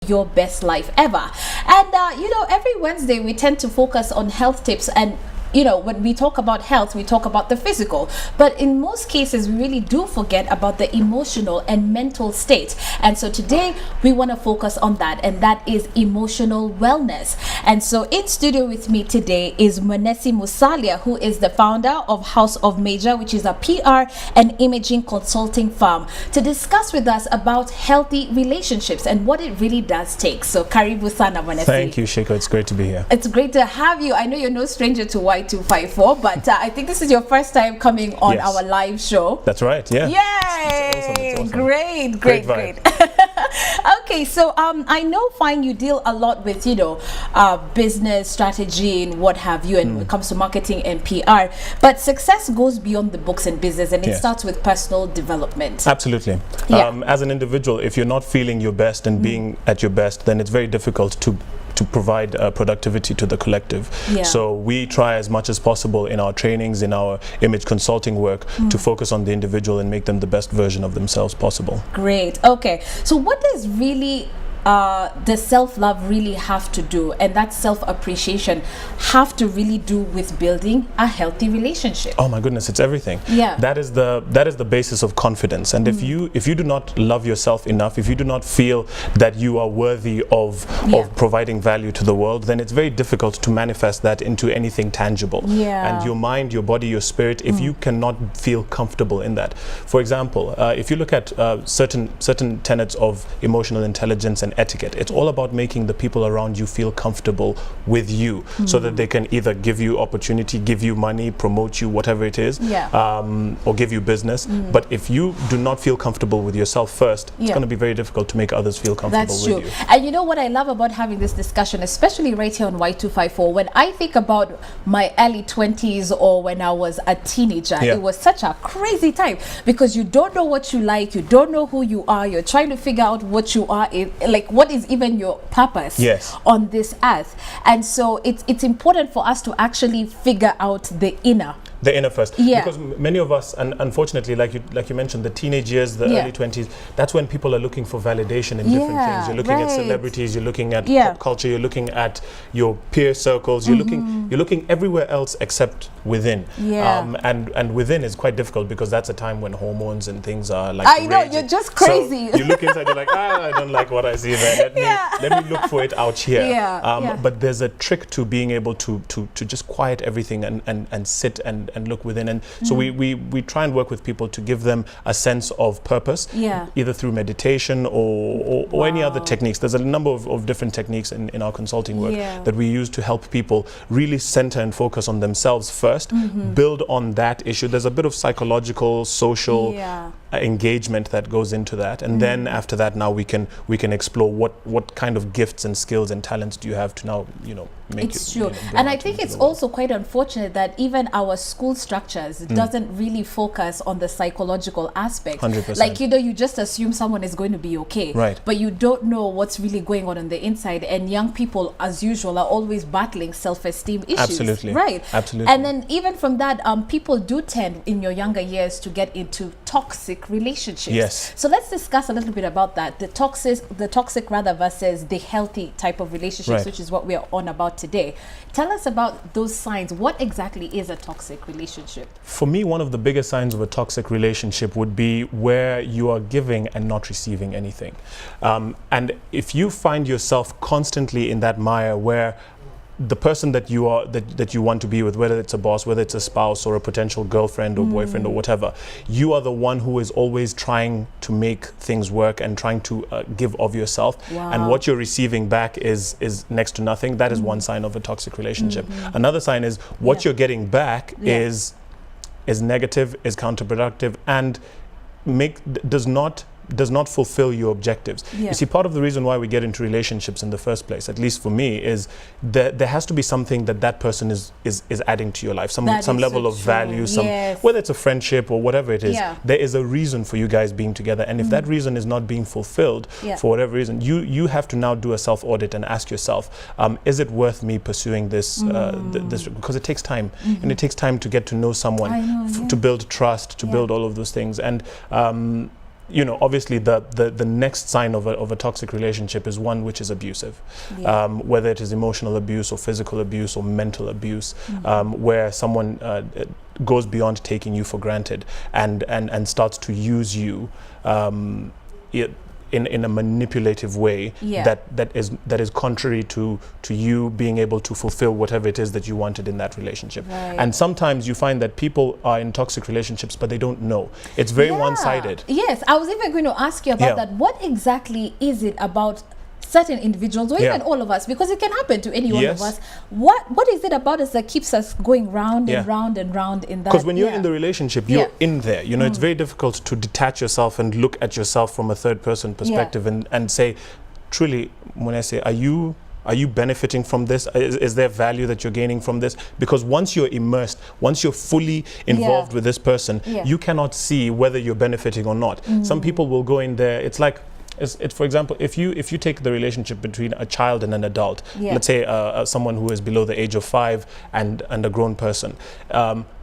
your best life ever. And every Wednesday we tend to focus on health tips, and when we talk about health, we talk about the physical, but in most cases we really do forget about the emotional and mental state. And so today we want to focus on that, and that is emotional wellness. And so in studio with me today is Mwenesi Musalia, who is the founder of House of Major, which is a PR and imaging consulting firm, to discuss with us about healthy relationships and what it really does take. So karibu sana, Mwenesi. Thank you, Shiko. It's great to be here. It's great to have you. I know you're no stranger to Y254, but I think this is your first time coming on our live show. That's right, yeah. Yay! It's awesome. Great. Okay, so I know, fine, you deal a lot with, business strategy and what have you, and when it comes to marketing and PR, but success goes beyond the books and business, and it starts with personal development. Absolutely. Yeah. As an individual, if you're not feeling your best and being at your best, then it's very difficult to provide productivity to the collective. Yeah. So we try as much as possible in our trainings, in our image consulting work, to focus on the individual and make them the best version of themselves possible. Great. Okay. So what does really the self-love really have to do, and that self-appreciation have to really do with building a healthy relationship? Oh my goodness, it's everything. Yeah. That is the basis of confidence. And if you do not love yourself enough, if you do not feel that you are worthy of providing value to the world, then it's very difficult to manifest that into anything tangible. Yeah. And your mind, your body, your spirit, if you cannot feel comfortable in that. For example, if you look at certain tenets of emotional intelligence and etiquette, it's all about making the people around you feel comfortable with you, so that they can either give you opportunity, give you money, promote you, whatever it is, or give you business. But if you do not feel comfortable with yourself first, it's going to be very difficult to make others feel comfortable with you. That's true. And you know what I love about having this discussion, especially right here on Y254, when I think about my early 20s or when I was a teenager, it was such a crazy time, because you don't know what you like, you don't know who you are, you're trying to figure out what you are, like what is even your purpose on this earth. And so it's important for us to actually figure out the inner first, because many of us, and unfortunately, like you mentioned, the teenage years, the early 20s, that's when people are looking for validation in different things. You're looking at celebrities, you're looking at pop culture, you're looking at your peer circles, you're looking everywhere else except within. And within is quite difficult, because that's a time when hormones and things are like I know, you're just crazy. So you look inside, you're like, I don't like what I see there. Let me look for it out here. But there's a trick to being able to just quiet everything and sit and look within. And so we try and work with people to give them a sense of purpose, either through meditation or any other techniques. There's a number of different techniques in our consulting work that we use to help people really center and focus on themselves first, build on that issue. There's a bit of psychological, social engagement that goes into that, and then after that, now we can explore what kind of gifts and skills and talents do you have to now make it's true. And I think it's also quite unfortunate that even our school structures doesn't really focus on the psychological aspect. 100%. Like, you just assume someone is going to be okay, but you don't know what's really going on the inside. And young people, as usual, are always battling self-esteem issues. Absolutely. Right. Absolutely. And then even from that, people do tend in your younger years to get into toxic relationships. Yes. So let's discuss a little bit about that. The toxic rather versus the healthy type of relationships, which is what we are on about today. Tell us about those signs. What exactly is a toxic relationship? For me, one of the biggest signs of a toxic relationship would be where you are giving and not receiving anything. And if you find yourself constantly in that mire where the person that you want to be with, whether it's a boss, whether it's a spouse or a potential girlfriend or boyfriend or whatever, you are the one who is always trying to make things work and trying to give of yourself, and what you're receiving back is next to nothing. That is one sign of a toxic relationship. Another sign is what you're getting back is negative, is counterproductive, and does not fulfill your objectives. You see, part of the reason why we get into relationships in the first place, at least for me, is that there has to be something that person is adding to your life, some level of value, whether it's a friendship or whatever it is. There is a reason for you guys being together, and if that reason is not being fulfilled for whatever reason, you have to now do a self-audit and ask yourself, is it worth me pursuing this? This, because it takes time, and it takes time to get to know someone, to build trust, to build all of those things. And you know, obviously the next sign of a toxic relationship is one which is abusive, whether it is emotional abuse or physical abuse or mental abuse, where someone goes beyond taking you for granted and starts to use you in a manipulative way that is contrary to you being able to fulfill whatever it is that you wanted in that relationship. And sometimes you find that people are in toxic relationships but they don't know. It's very one-sided. Yes, I was even going to ask you about that. What exactly is it about certain individuals or even all of us, because it can happen to any one of us? What is it about us that keeps us going round and round and round in that? Because when you're in the relationship, you're in there. You know, it's very difficult to detach yourself and look at yourself from a third person perspective and say, truly, Mwenesi, are you benefiting from this? Is there value that you're gaining from this? Because once you're immersed, once you're fully involved with this person, you cannot see whether you're benefiting or not. Some people will go in there. It's like, for example, if you take the relationship between a child and an adult, let's say someone who is below the age of 5 and a grown person,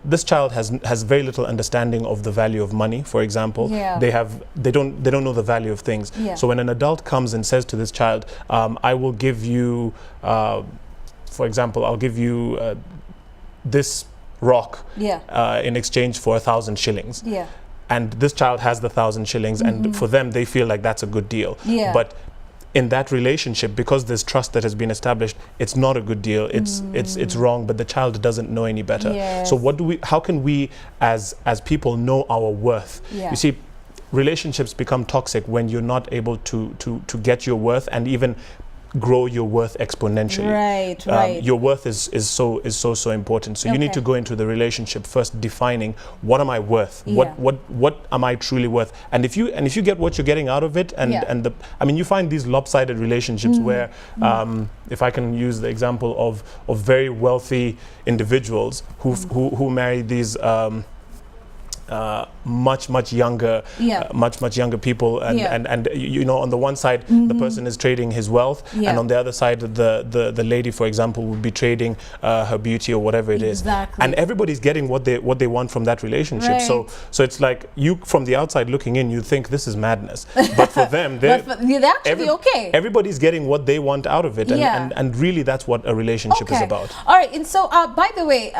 this child has very little understanding of the value of money, for example. They don't know the value of things. So when an adult comes and says to this child, I will give you, for example, I'll give you this rock in exchange for 1,000 shillings. And this child has the 1,000 shillings, and for them, they feel like that's a good deal. But in that relationship, because there's trust that has been established, it's not a good deal. It's wrong, but the child doesn't know any better. So how can we as people know our worth? You see, relationships become toxic when you're not able to get your worth and even grow your worth exponentially. Your worth is so important. So you need to go into the relationship first defining, what am I worth? What am I truly worth? And if you get what you're getting out of it, and I mean, you find these lopsided relationships where if I can use the example of very wealthy individuals who marry these much younger people, and you know, on the one side the person is trading his wealth, and on the other side the lady, for example, would be trading her beauty or whatever it is, and everybody's getting what they want from that relationship. So it's like, you from the outside looking in, you think this is madness, but for them they're actually okay. Everybody's getting what they want out of it, and really that's what a relationship is about. All right. And so by the way,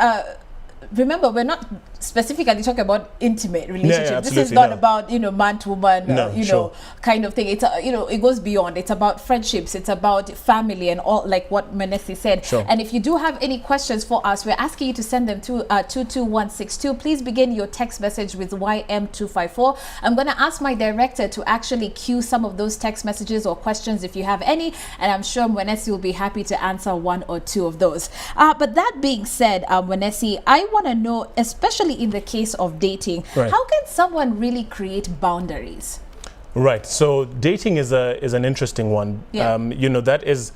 remember, we're not specifically talking about intimate relationship. This is not about, you know, man to woman, you know, kind of thing. It's you know, it goes beyond. It's about friendships. It's about family and all, like what Mwenesi said. And if you do have any questions for us, we're asking you to send them to 22162. Please begin your text message with YM254. I'm going to ask my director to actually cue some of those text messages or questions if you have any, and I'm sure Mwenesi will be happy to answer one or two of those. But that being said, Mwenesi, I want to know, especially in the case of dating, how can someone really create boundaries? Right. So dating is an interesting one. You know, that is,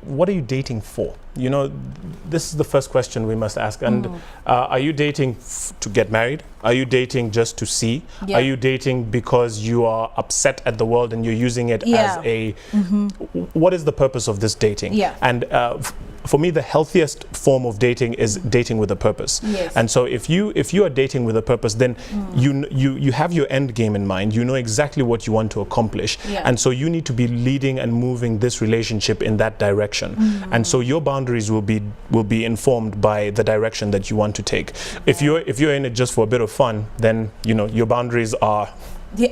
what are you dating for? You know, this is the first question we must ask. And are you dating to get married? Are you dating just to see? Are you dating because you are upset at the world and you're using it as a, what is the purpose of this dating? And for me, the healthiest form of dating is dating with a purpose. And so if you are dating with a purpose, then you have your end game in mind. You know exactly what you want to accomplish, and so you need to be leading and moving this relationship in that direction. And so your boundaries will be informed by the direction that you want to take. If you're in it just for a bit of fun, then you know your boundaries are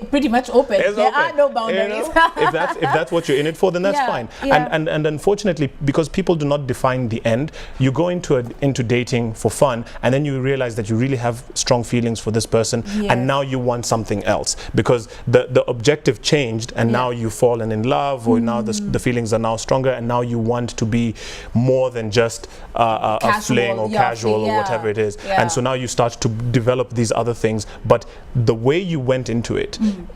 pretty much open. There are no boundaries. You know, if that's what you're in it for, then that's fine. And unfortunately, because people do not define the end, you go into dating for fun, and then you realize that you really have strong feelings for this person, and now you want something else because the objective changed, and now you've fallen in love, or now the feelings are now stronger, and now you want to be more than just a fling or casual or whatever it is. And so now you start to develop these other things, but the way you went into it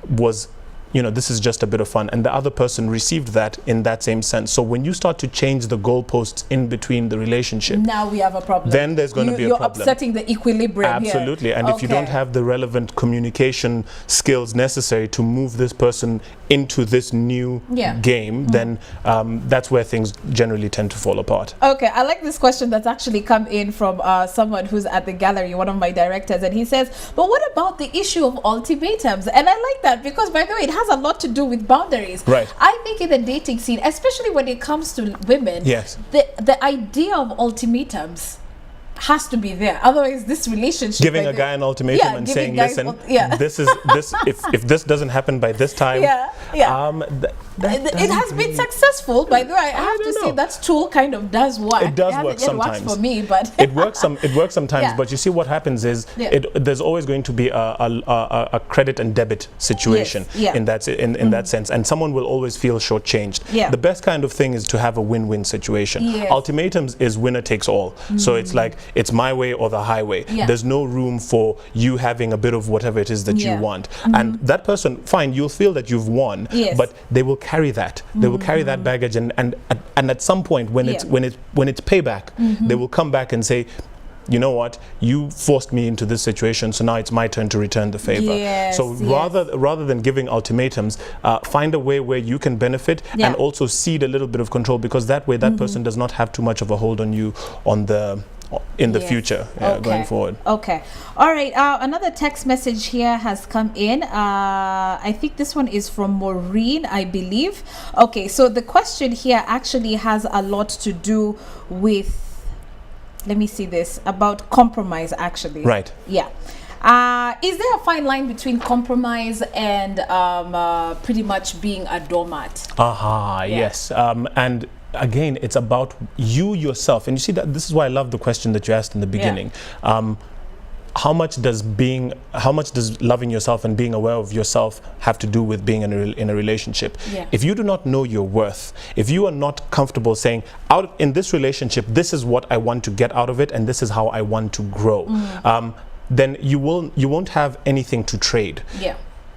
was this is just a bit of fun, and the other person received that in that same sense. So when you start to change the goalposts in between the relationship, now we have a problem. Then there's going to be a problem. You're upsetting the equilibrium. Absolutely. And if you don't have the relevant communication skills necessary to move this person into this new game, then that's where things generally tend to fall apart. Okay, I like this question that's actually come in from someone who's at the gallery, one of my directors, and he says, but what about the issue of ultimatums? And I like that because, by the way, it has a lot to do with boundaries. Right. I think in the dating scene, especially when it comes to women, the idea of ultimatums has to be there. Otherwise, this relationship, giving a guy an ultimatum and saying, listen, this is this if this doesn't happen by this time, it has been successful. By the way, I have to say that tool kind of does work. It does work sometimes. It works for me, but it works sometimes. But you see, what happens is there's always going to be a credit and debit situation in that that sense, and someone will always feel shortchanged. The best kind of thing is to have a win-win situation. Ultimatums is winner takes all. So it's like, it's my way or the highway. There's no room for you having a bit of whatever it is that you want. And that person, fine, you'll feel that you've won, but they will carry that. They will carry that baggage, and at some point when it's payback, they will come back and say, you know what, you forced me into this situation, so now it's my turn to return the favor. Rather than giving ultimatums, find a way where you can benefit and also cede a little bit of control, because that way that person does not have too much of a hold on you in the future going forward. Okay. All right. Another text message here has come in. I think this one is from Maureen, I believe. Okay. So the question here actually has a lot to do with, let me see this, about compromise actually. Right. Yeah. Is there a fine line between compromise and pretty much being a doormat? Yes. And again, it's about you yourself. And you see, that this is why I love the question that you asked in the beginning. How much does loving yourself and being aware of yourself have to do with being in a relationship? If you do not know your worth, if you are not comfortable saying, out in this relationship, this is what I want to get out of it, and this is how I want to grow, then you won't have anything to trade.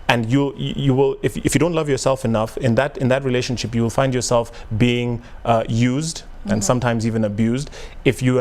And you will, if you don't love yourself enough in that relationship, you will find yourself being used and sometimes even abused. If you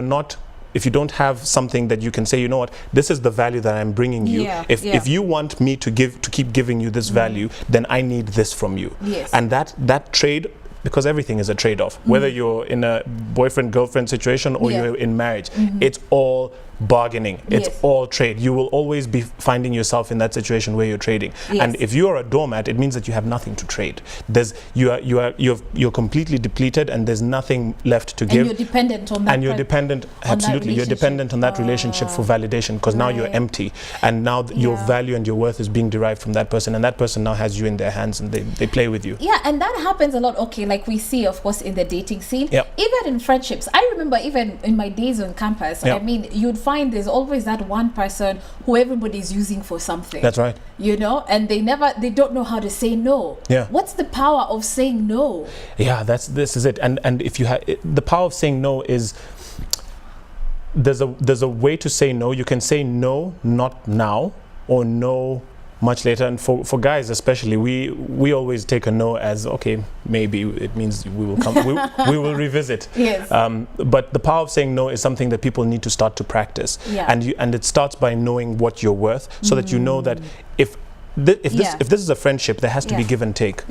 don't have something that you can say, you know what, this is the value that I'm bringing you. If you want me to keep giving you this value, then I need this from you. And that trade, because everything is a trade-off, whether you're in a boyfriend-girlfriend situation or you're in marriage, it's all bargaining, it's all trade. You will always be finding yourself in that situation where you're trading. And if you are a doormat, it means that you have nothing to trade. You're completely depleted, and there's nothing left to give. And you're dependent on that. And you're dependent, absolutely, you're dependent on that relationship for validation, because now you're empty, and now your value and your worth is being derived from that person, and that person now has you in their hands, and they play with you. And that happens a lot. Okay, like we see, of course, in the dating scene, even in friendships. I remember even in my days on campus, I mean, you'd find there's always that one person who everybody's using for something. That's right. And they don't know how to say no. What's the power of saying no? This is it. And if you have the power of saying no is, there's a way to say no. You can say no, not now, or no much later. And for guys especially, we always take a no as, okay, maybe it means we will come, we will revisit. But the power of saying no is something that people need to start to practice. And it starts by knowing what you're worth, so that you know that if this is a friendship, there has to be give and take.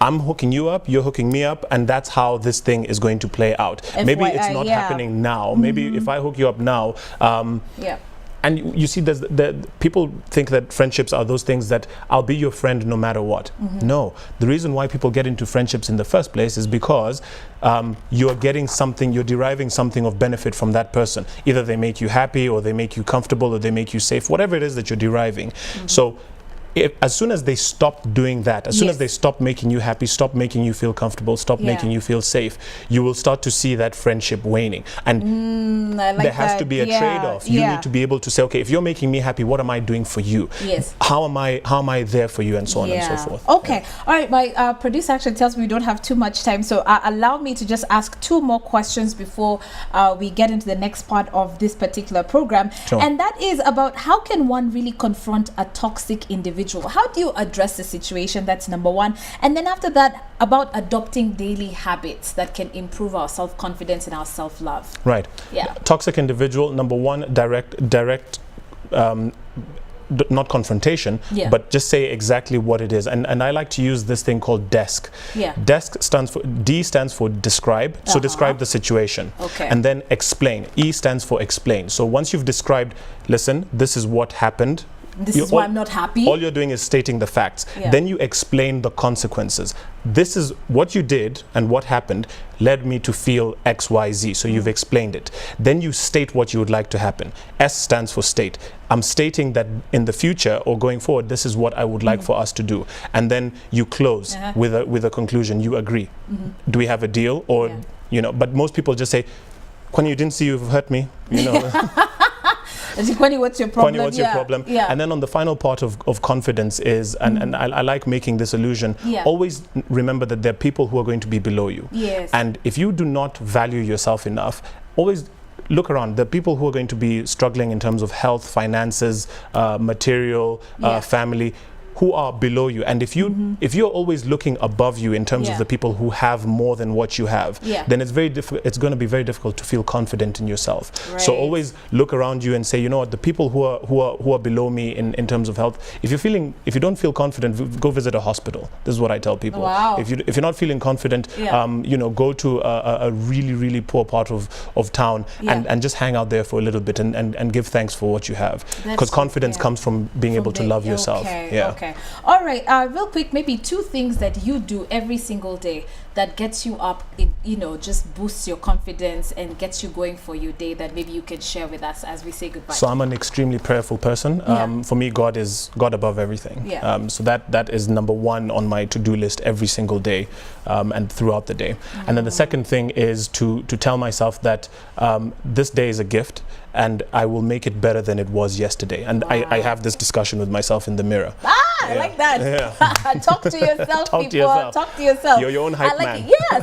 I'm hooking you up, you're hooking me up, and that's how this thing is going to play out. Maybe it's not happening now. Maybe if I hook you up now, and you see, people think that friendships are those things that I'll be your friend no matter what. No, the reason why people get into friendships in the first place is because you're getting something, you're deriving something of benefit from that person. Either they make you happy, or they make you comfortable, or they make you safe, whatever it is that you're deriving. So as soon as they stop doing that, as soon as they stop making you happy, stop making you feel comfortable, stop making you feel safe, you will start to see that friendship waning. And there has to be a trade-off. You need to be able to say, okay, if you're making me happy, what am I doing for you? How am I there for you, and so on and so forth. Okay. All right. My producer actually tells me we don't have too much time, so allow me to just ask two more questions before we get into the next part of this particular program. And that is about, how can one really confront a toxic individual individual, how do you address the situation? That's number one. And then after that, about adopting daily habits that can improve our self-confidence and our self-love. Right. Yeah. Toxic individual, number one, direct not confrontation, but just say exactly what it is. And I like to use this thing called DESC. DESC stands for, D stands for describe, so describe the situation. And then explain. E stands for explain. So once you've described, listen, this is what happened. This is why I'm not happy. All you're doing is stating the facts. Then you explain the consequences. This is what you did and what happened led me to feel X, Y, Z. So you've explained it. Then you state what you would like to happen. S stands for state. I'm stating that in the future or going forward, this is what I would like for us to do. And then you close with a conclusion. You agree. Do we have a deal? Or, you know, but most people just say, Kwani, you didn't see you've hurt me, you know. Kwani, what's your problem? Kwani, what's your problem? And then on the final part of confidence is, and I like making this illusion, always remember that there are people who are going to be below you. And if you do not value yourself enough, always look around. There are people who are going to be struggling in terms of health, finances, material, family, who are below you. And if you if you're always looking above you in terms of the people who have more than what you have, then it's going to be very difficult to feel confident in yourself. So always look around you and say, you know what, the people who are below me in terms of health, if you don't feel confident, go visit a hospital. This is what I tell people. If you're not feeling confident, you know, go to a really poor part of town and just hang out there for a little bit and give thanks for what you have, because confidence comes from being able to love yourself. All right, real quick, maybe 2 things that you do every single day that gets you up, you know, just boosts your confidence and gets you going for your day, that maybe you can share with us as we say goodbye. So I'm an extremely prayerful person. For me, God is God above everything. So that is number 1 on my to-do list every single day and throughout the day. And then the second thing is to tell myself that this day is a gift and I will make it better than it was yesterday. And I have this discussion with myself in the mirror. I like that. Talk to yourself, Talk people. To yourself. Talk to yourself. You're your own hype man.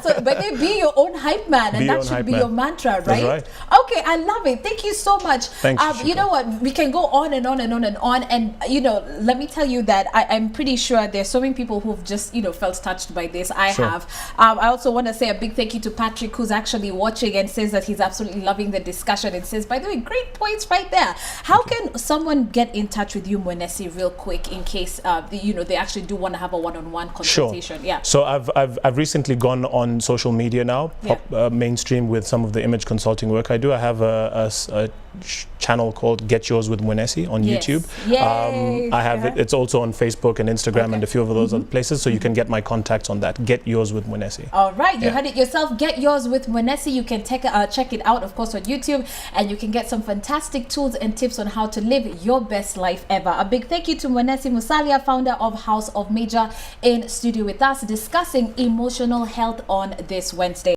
So but be your own hype man, and that should be your mantra, right? That's right. Okay, I love it. Thank you so much. Thanks. You know what? We can go on and on and on and on. And you know, let me tell you that I'm pretty sure there's so many people who've just, you know, felt touched by this. I have. I also want to say a big thank you to Patrick, who's actually watching and says that he's absolutely loving the discussion and says, by the way, great points right there. How can someone get in touch with you, Mwenesi, real quick, in case you know, they actually do want to have a one-on-one consultation? So I've recently gone on social media now, mainstream, with some of the image consulting work I do. I have a channel called Get Yours with Mwenesi on YouTube. I have it. It's also on Facebook and Instagram and a few of those other places, so you can get my contacts on that. Get Yours with Mwenesi. All right, you heard it yourself. Get Yours with Mwenesi. You can check it out, of course, on YouTube, and you can get some fantastic tools and tips on how to live your best life ever. A big thank you to Mwenesi Musalia, founder of House of Major, in studio with us discussing emotional health on this Wednesday.